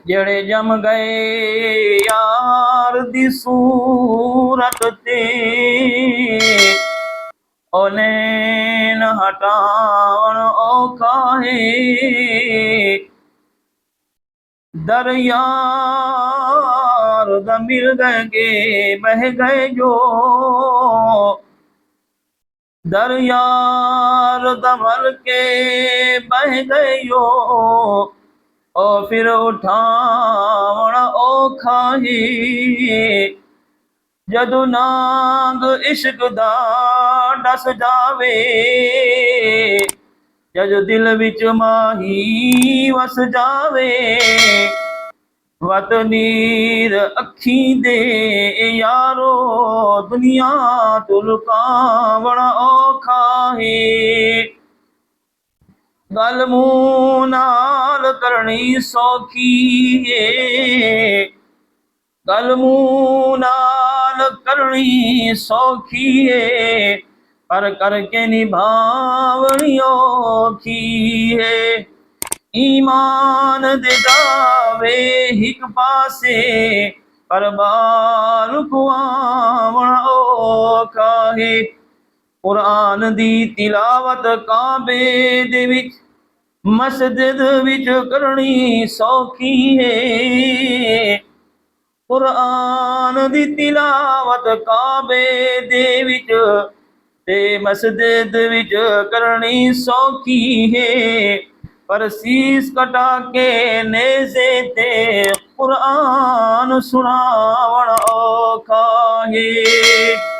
ਜਿਹੜੇ ਜਮ ਗਏ ਯਾਰ ਦੀ ਸੂਰਤ ਤੇ, ਉਹਨੇ ਨ ਹਟਾਉਣ ਔਖਾ ਹੈ। ਦਰ यार दा मिल गए बह गए जो, दर यार दा मल के बह गए जो, और फिर उठावण औखा ही। जदों नांग इश्क दा डस जावे, जद दिल विच माही वस जावे, वत नीर अखी दे यारो दुनिया तो लुकावण औखा है। गल मूंह नाल करनी सौखी है, गल मूंह नाल करनी सौखी है, पर करके निभावनी औखी है। ईमान दे दावे हिक पासे, पर बाल खुआवण औखा है। कुरान दी तिलावत काबे दे विच मस्जिद विच करनी सौखी है। कुरान दी तिलावत काबे दे विच ते मस्जिद विच करनी सौखी है, पर शीस कटा के नेज़े ते कुरान सुनावण औखा है।